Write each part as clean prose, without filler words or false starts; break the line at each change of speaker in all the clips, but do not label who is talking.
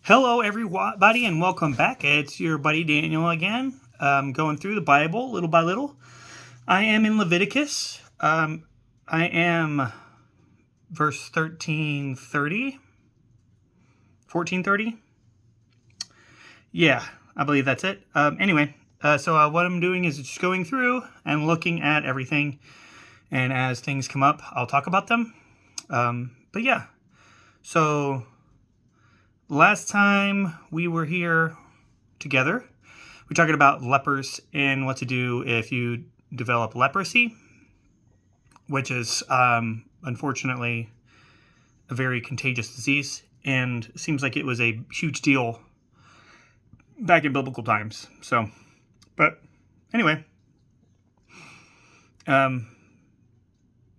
Hello, everybody, and welcome back. It's your buddy Daniel again, going through the Bible little by little. I am in Leviticus. I am verse 1330, 1430. Yeah, I believe that's it. Anyway, so what I'm doing is just going through and looking at everything, and as things come up, I'll talk about them. But yeah, so last time we were here together, we're talking about lepers and what to do if you develop leprosy, which is unfortunately a very contagious disease, and seems like it was a huge deal back in biblical times. But anyway,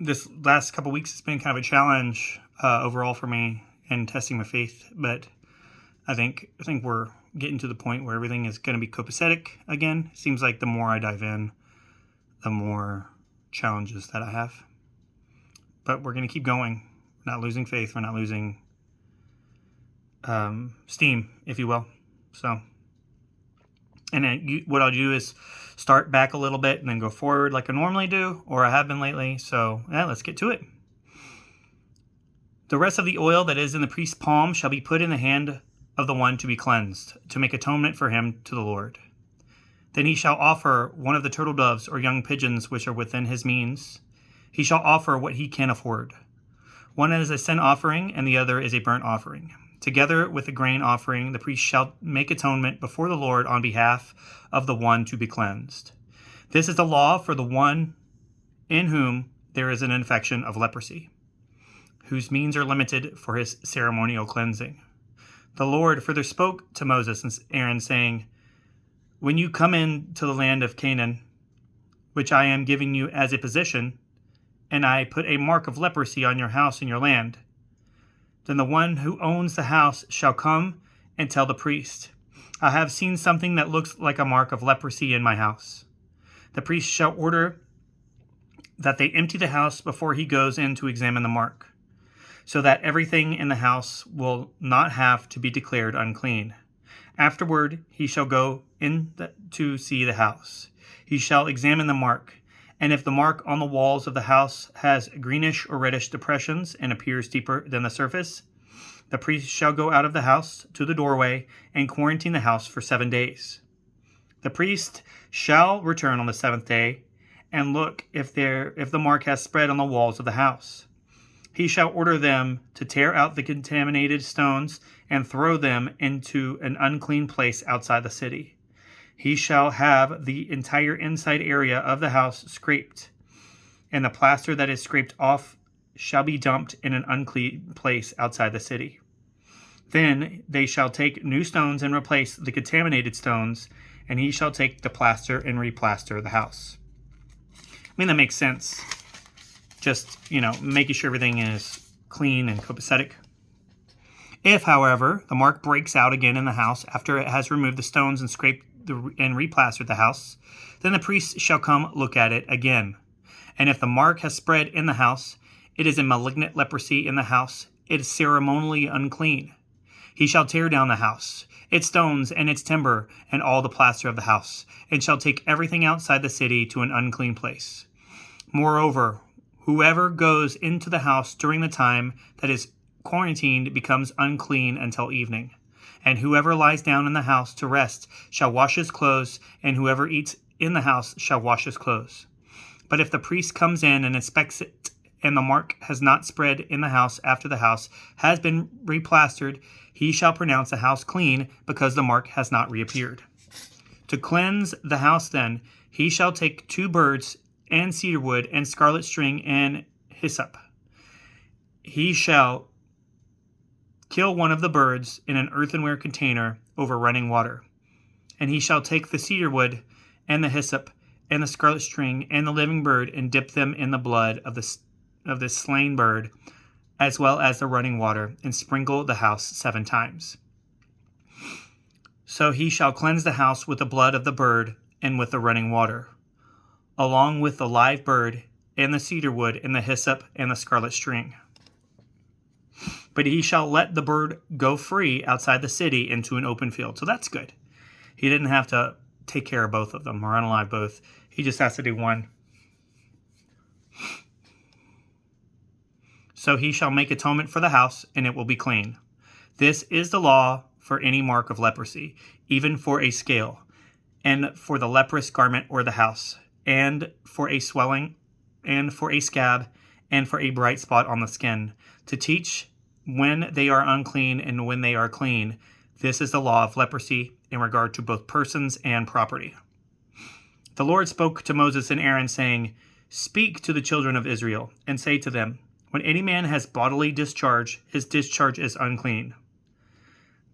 this last couple weeks has been kind of a challenge overall for me in testing my faith, but I think we're getting to the point where everything is going to be copacetic again. Seems like the more I dive in, the more challenges that I have. But we're going to keep going. We're not losing faith. We're not losing steam, if you will. So, and then what I'll do is start back a little bit and then go forward like I normally do, or I have been lately. So, yeah, let's get to it. The rest of the oil that is in the priest's palm shall be put in the hand of the one to be cleansed, to make atonement for him to the Lord. Then he shall offer one of the turtle doves or young pigeons which are within his means. He shall offer what he can afford. One is a sin offering, and the other is a burnt offering. Together with the grain offering, the priest shall make atonement before the Lord on behalf of the one to be cleansed. This is the law for the one in whom there is an infection of leprosy, whose means are limited for his ceremonial cleansing. The Lord further spoke to Moses and Aaron, saying, when you come into the land of Canaan, which I am giving you as a possession, and I put a mark of leprosy on your house and your land, then the one who owns the house shall come and tell the priest, I have seen something that looks like a mark of leprosy in my house. The priest shall order that they empty the house before he goes in to examine the mark, so that everything in the house will not have to be declared unclean. Afterward, he shall go in to see the house. He shall examine the mark, and if the mark on the walls of the house has greenish or reddish depressions and appears deeper than the surface, the priest shall go out of the house to the doorway and quarantine the house for 7 days. The priest shall return on the 7th day and look if the mark has spread on the walls of the house. He shall order them to tear out the contaminated stones and throw them into an unclean place outside the city. He shall have the entire inside area of the house scraped, and the plaster that is scraped off shall be dumped in an unclean place outside the city. Then they shall take new stones and replace the contaminated stones, and he shall take the plaster and replaster the house. I mean, that makes sense. Just, making sure everything is clean and copacetic. If, however, the mark breaks out again in the house after it has removed the stones and scraped and replastered the house, then the priest shall come look at it again. And if the mark has spread in the house, it is a malignant leprosy in the house, it is ceremonially unclean. He shall tear down the house, its stones and its timber, and all the plaster of the house, and shall take everything outside the city to an unclean place. Moreover, whoever goes into the house during the time that is quarantined becomes unclean until evening. And whoever lies down in the house to rest shall wash his clothes, and whoever eats in the house shall wash his clothes. But if the priest comes in and inspects it, and the mark has not spread in the house after the house has been replastered, he shall pronounce the house clean, because the mark has not reappeared. To cleanse the house then, he shall take 2 birds and cedar wood and scarlet string and hyssop. He shall kill one of the birds in an earthenware container over running water. And he shall take the cedar wood and the hyssop and the scarlet string and the living bird and dip them in the blood of the slain bird, as well as the running water, and sprinkle the house 7 times. So he shall cleanse the house with the blood of the bird and with the running water, along with the live bird and the cedar wood and the hyssop and the scarlet string. But he shall let the bird go free outside the city into an open field. So that's good. He didn't have to take care of both of them or unalive both. He just has to do one. So he shall make atonement for the house, and it will be clean. This is the law for any mark of leprosy, even for a scale, and for the leprous garment or the house, and for a swelling, and for a scab, and for a bright spot on the skin, to teach when they are unclean and when they are clean. This is the law of leprosy in regard to both persons and property. The Lord spoke to Moses and Aaron, saying, Speak to the children of Israel, and say to them, When any man has bodily discharge, his discharge is unclean.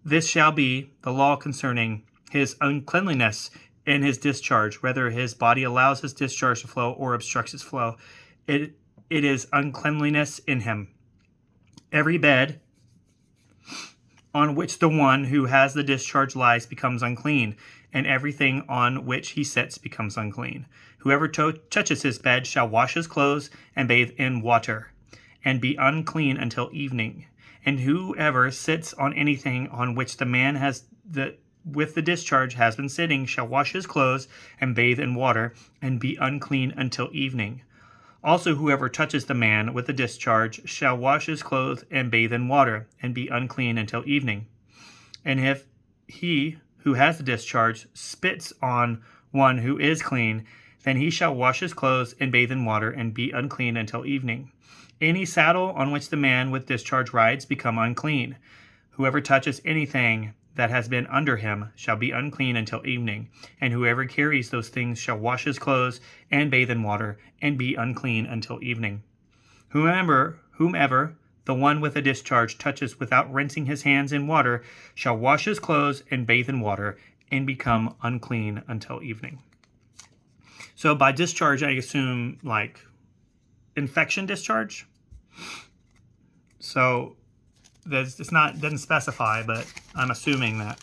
This shall be the law concerning his uncleanliness in his discharge, whether his body allows his discharge to flow or obstructs its flow. It is uncleanliness in him. Every bed on which the one who has the discharge lies becomes unclean, and everything on which he sits becomes unclean. Whoever touches his bed shall wash his clothes and bathe in water, and be unclean until evening. And whoever sits on anything on which the man with the discharge has been sitting shall wash his clothes and bathe in water, and be unclean until evening. Also whoever touches the man with the discharge shall wash his clothes and bathe in water, and be unclean until evening. And if he who has the discharge spits on one who is clean, then he shall wash his clothes and bathe in water, and be unclean until evening. Any saddle on which the man with discharge rides become unclean. Whoever touches anything that has been under him shall be unclean until evening, and whoever carries those things shall wash his clothes and bathe in water, and be unclean until evening. Whomever the one with a discharge touches without rinsing his hands in water shall wash his clothes and bathe in water, and become unclean until evening. So by discharge, I assume like infection discharge. So doesn't specify, but I'm assuming that.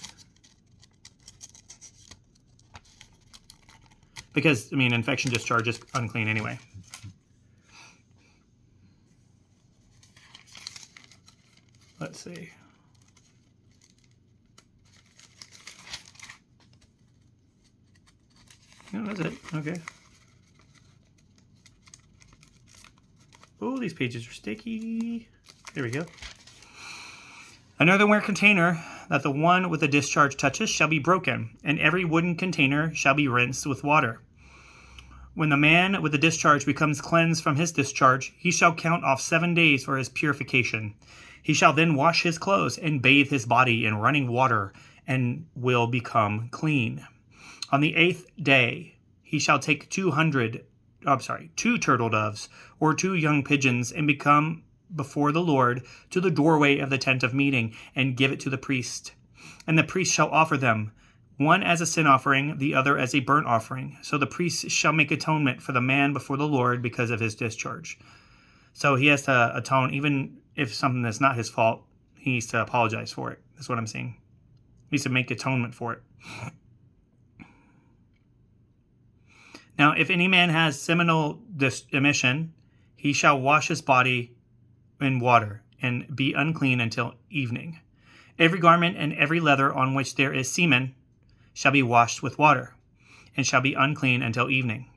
Because, I mean, infection discharge is unclean anyway. Let's see. No, that's it. Okay. Oh, these pages are sticky. There we go. An earthenware container that the one with the discharge touches shall be broken, and every wooden container shall be rinsed with water. When the man with the discharge becomes cleansed from his discharge, he shall count off 7 days for his purification. He shall then wash his clothes and bathe his body in running water, and will become clean. On the 8th day he shall take 2 turtle doves or 2 young pigeons, and become before the Lord to the doorway of the tent of meeting, and give it to the priest. And the priest shall offer them, one as a sin offering, the other as a burnt offering. So the priest shall make atonement for the man before the Lord because of his discharge. So he has to atone, even if something that's not his fault, he needs to apologize for it. That's what I'm saying. He needs to make atonement for it. Now, if any man has seminal emission, he shall wash his body in water, and be unclean until evening. Every garment and every leather on which there is semen shall be washed with water, and shall be unclean until evening.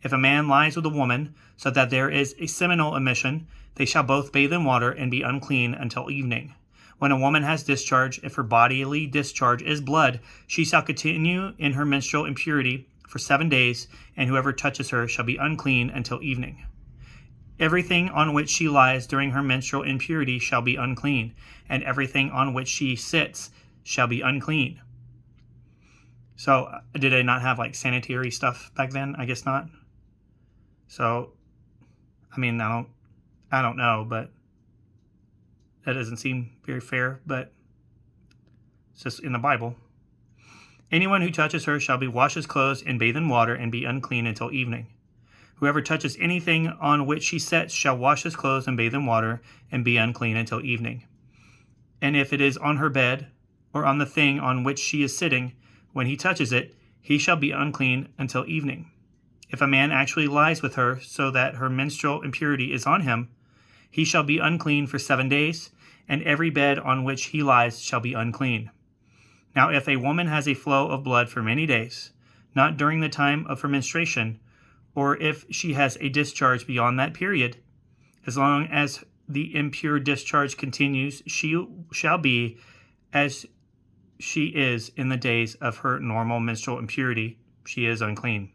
If a man lies with a woman, so that there is a seminal emission, they shall both bathe in water, and be unclean until evening. When a woman has discharge, if her bodily discharge is blood, she shall continue in her menstrual impurity for 7 days, and whoever touches her shall be unclean until evening. Everything on which she lies during her menstrual impurity shall be unclean, and everything on which she sits shall be unclean. So, did they not have like sanitary stuff back then? I guess not. So, I mean, I don't know, but that doesn't seem very fair, but it's just in the Bible. Anyone who touches her shall be wash his clothes and bathe in water, and be unclean until evening. Whoever touches anything on which she sits shall wash his clothes and bathe in water, and be unclean until evening. And if it is on her bed, or on the thing on which she is sitting, when he touches it, he shall be unclean until evening. If a man actually lies with her, so that her menstrual impurity is on him, he shall be unclean for 7 days, and every bed on which he lies shall be unclean. Now if a woman has a flow of blood for many days, not during the time of her menstruation, or if she has a discharge beyond that period, as long as the impure discharge continues, she shall be as she is in the days of her normal menstrual impurity. She is unclean.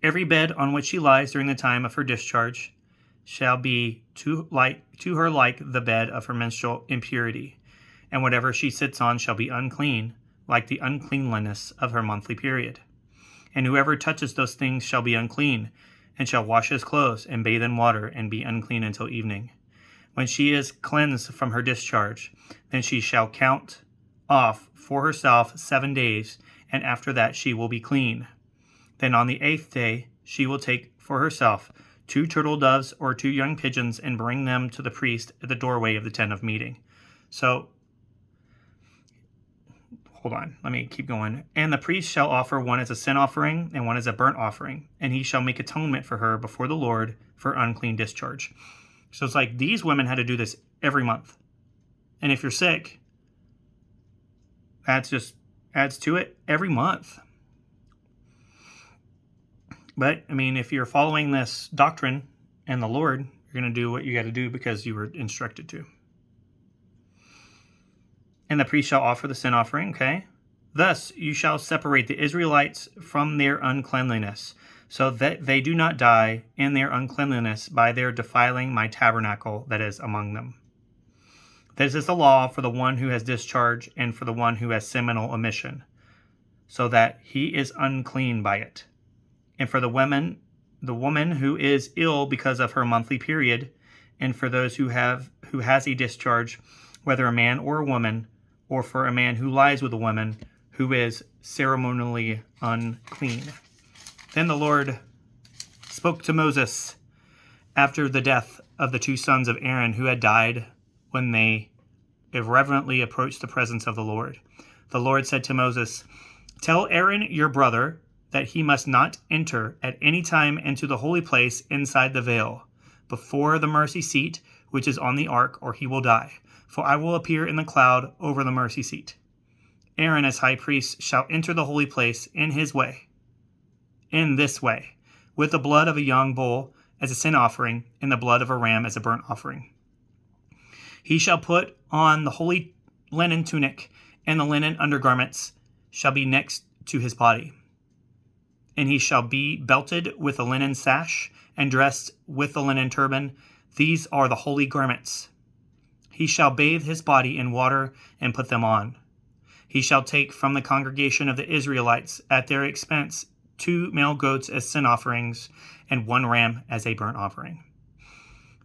Every bed on which she lies during the time of her discharge shall be to her like the bed of her menstrual impurity, and whatever she sits on shall be unclean, like the uncleanliness of her monthly period. And whoever touches those things shall be unclean, and shall wash his clothes, and bathe in water, and be unclean until evening. When she is cleansed from her discharge, then she shall count off for herself 7 days, and after that she will be clean. Then on the 8th day she will take for herself 2 turtle doves or 2 young pigeons, and bring them to the priest at the doorway of the tent of meeting. So, hold on, let me keep going. And the priest shall offer one as a sin offering and one as a burnt offering, and he shall make atonement for her before the Lord for unclean discharge. So it's like these women had to do this every month. And if you're sick, that just adds to it every month. But, I mean, if you're following this doctrine and the Lord, you're going to do what you got to do because you were instructed to. And the priest shall offer the sin offering, okay? Thus you shall separate the Israelites from their uncleanliness, so that they do not die in their uncleanliness by their defiling my tabernacle that is among them. This is the law for the one who has discharge and for the one who has seminal emission, so that he is unclean by it. And for the woman who is ill because of her monthly period, and for those who has a discharge, whether a man or a woman, or for a man who lies with a woman who is ceremonially unclean. Then the Lord spoke to Moses after the death of the 2 sons of Aaron who had died when they irreverently approached the presence of the Lord. The Lord said to Moses, "Tell Aaron your brother that he must not enter at any time into the holy place inside the veil, before the mercy seat which is on the ark, or he will die. For I will appear in the cloud over the mercy seat. Aaron as high priest shall enter the holy place in this way, with the blood of a young bull as a sin offering, and the blood of a ram as a burnt offering. He shall put on the holy linen tunic, and the linen undergarments shall be next to his body. And he shall be belted with a linen sash, and dressed with the linen turban. These are the holy garments. He shall bathe his body in water and put them on. He shall take from the congregation of the Israelites at their expense 2 male goats as sin offerings, and 1 ram as a burnt offering.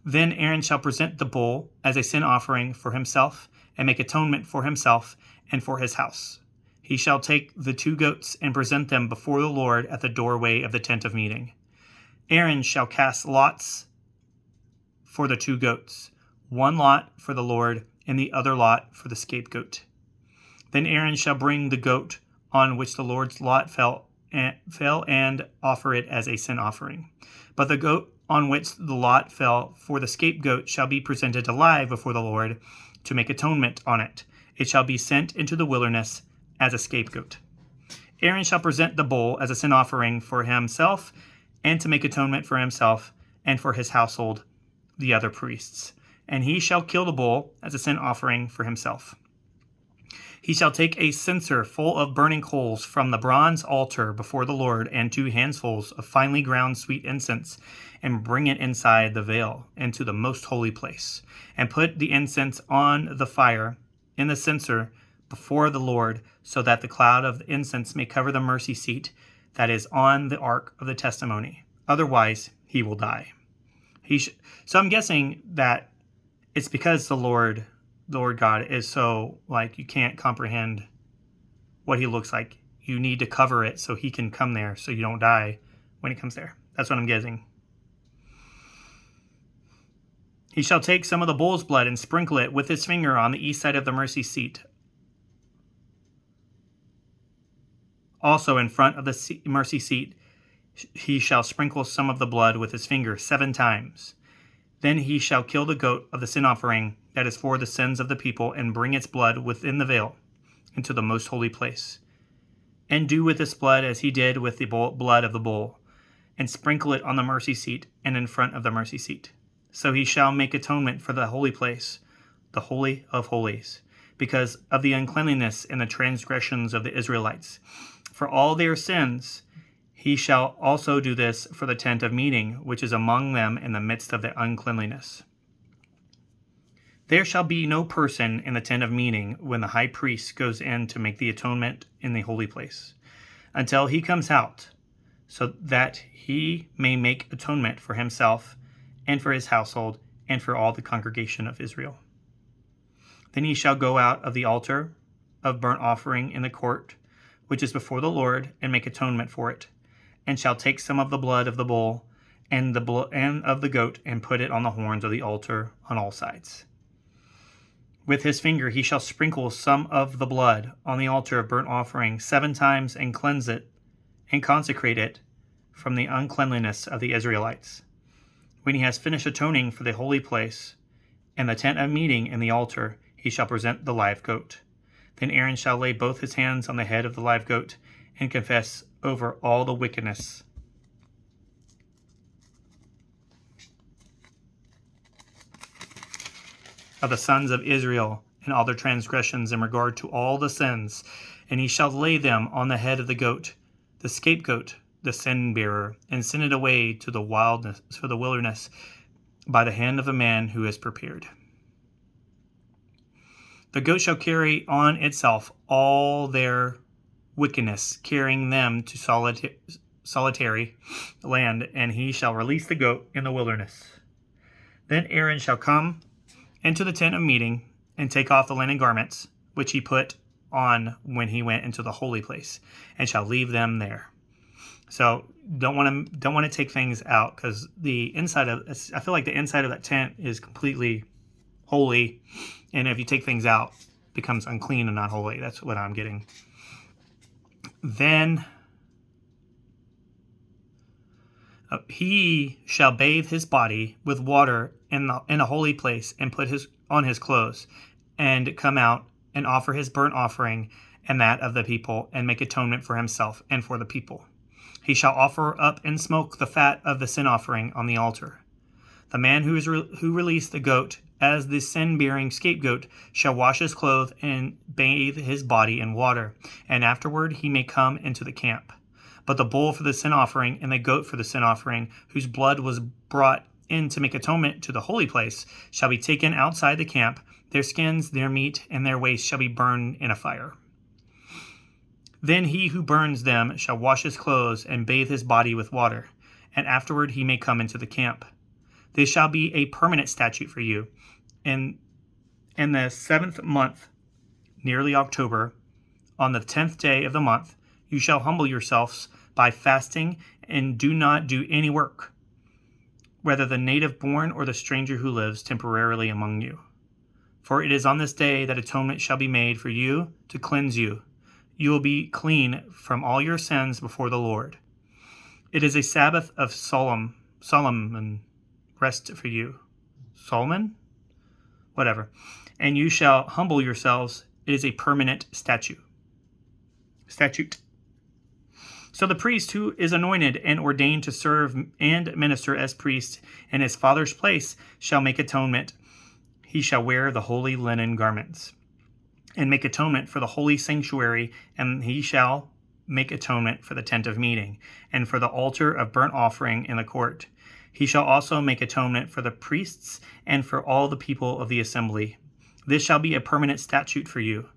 Then Aaron shall present the bull as a sin offering for himself, and make atonement for himself and for his house. He shall take the 2 goats and present them before the Lord at the doorway of the tent of meeting. Aaron shall cast lots for the 2 goats, 1 lot for the Lord, and the other lot for the scapegoat. Then Aaron shall bring the goat on which the Lord's lot fell and offer it as a sin offering. But the goat on which the lot fell for the scapegoat shall be presented alive before the Lord to make atonement on it. It shall be sent into the wilderness as a scapegoat. Aaron shall present the bull as a sin offering for himself, and to make atonement for himself and for his household, the other priests. And he shall kill the bull as a sin offering for himself. He shall take a censer full of burning coals from the bronze altar before the Lord, and 2 handfuls of finely ground sweet incense, and bring it inside the veil into the most holy place, and put the incense on the fire in the censer before the Lord, so that the cloud of the incense may cover the mercy seat that is on the ark of the testimony. Otherwise, he will die. So I'm guessing that it's because the Lord God is so, you can't comprehend what he looks like. You need to cover it so he can come there, so you don't die when he comes there. That's what I'm guessing. He shall take some of the bull's blood and sprinkle it with his finger on the east side of the mercy seat. Also in front of the mercy seat, he shall sprinkle some of the blood with his finger 7 times. Then he shall kill the goat of the sin offering that is for the sins of the people, and bring its blood within the veil into the most holy place. And do with this blood as he did with the blood of the bull, and sprinkle it on the mercy seat and in front of the mercy seat. So he shall make atonement for the holy place, the Holy of Holies, because of the uncleanliness and the transgressions of the Israelites. For all their sins, he shall also do this for the tent of meeting, which is among them in the midst of the uncleanliness. There shall be no person in the tent of meeting when the high priest goes in to make the atonement in the holy place, until he comes out, so that he may make atonement for himself and for his household and for all the congregation of Israel. Then he shall go out of the altar of burnt offering in the court, which is before the Lord, and make atonement for it, and shall take some of the blood of the bull and of the goat, and put it on the horns of the altar on all sides. With his finger he shall sprinkle some of the blood on the altar of burnt offering 7 times, and cleanse it, and consecrate it from the uncleanliness of the Israelites. When he has finished atoning for the holy place and the tent of meeting and the altar, he shall present the live goat. Then Aaron shall lay both his hands on the head of the live goat, and confess over all the wickedness of the sons of Israel and all their transgressions in regard to all the sins, and he shall lay them on the head of the goat, the scapegoat, the sin bearer, and send it away to the wilderness by the hand of a man who is prepared. The goat shall carry on itself all their wickedness, carrying them to solitary land, and he shall release the goat in the wilderness. Then Aaron shall come into the tent of meeting, and take off the linen garments, which he put on when he went into the holy place, and shall leave them there. So don't want to take things out, because I feel like the inside of that tent is completely holy, and if you take things out, it becomes unclean and not holy. That's what I'm getting. Then he shall bathe his body with water in a holy place, and put on his clothes, and come out and offer his burnt offering and that of the people, and make atonement for himself and for the people. He shall offer up and smoke the fat of the sin offering on the altar. The man who released the goat as the sin-bearing scapegoat shall wash his clothes and bathe his body in water, and afterward he may come into the camp. But the bull for the sin offering and the goat for the sin offering, whose blood was brought in to make atonement to the holy place, shall be taken outside the camp. Their skins, their meat, and their waste shall be burned in a fire. Then he who burns them shall wash his clothes and bathe his body with water, and afterward he may come into the camp. This shall be a permanent statute for you. In the 7th month, nearly October, on the 10th day of the month, you shall humble yourselves by fasting, and do not do any work, whether the native born or the stranger who lives temporarily among you. For it is on this day that atonement shall be made for you to cleanse you. You will be clean from all your sins before the Lord. It is a Sabbath of Solomon rest for you. Solomon? Whatever. And you shall humble yourselves. It is a permanent statute. So the priest who is anointed and ordained to serve and minister as priest in his father's place shall make atonement. He shall wear the holy linen garments and make atonement for the holy sanctuary, and he shall make atonement for the tent of meeting and for the altar of burnt offering in the court. He shall also make atonement for the priests and for all the people of the assembly. This shall be a permanent statute for you,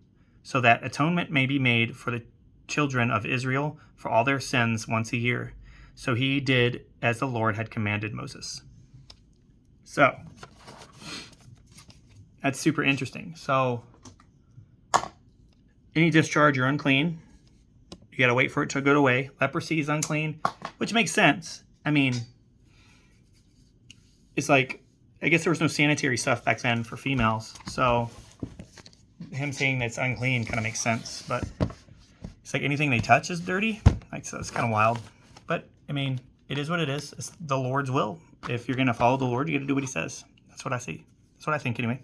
so that atonement may be made for the children of Israel for all their sins once a year. So he did as the Lord had commanded Moses. So that's super interesting. So any discharge, you're unclean. You got to wait for it to go away. Leprosy is unclean, which makes sense. I mean, it's like, I guess there was no sanitary stuff back then for females. So him saying that's unclean kind of makes sense. But it's like anything they touch is dirty. Like, so it's kind of wild. But, I mean, it is what it is. It's the Lord's will. If you're going to follow the Lord, you got to do what he says. That's what I see. That's what I think anyway.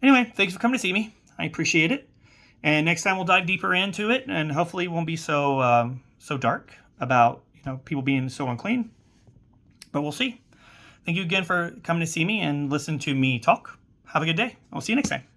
Anyway, thanks for coming to see me. I appreciate it. And next time we'll dive deeper into it, and hopefully it won't be so dark about people being so unclean. But we'll see. Thank you again for coming to see me and listen to me talk. Have a good day. I'll see you next time.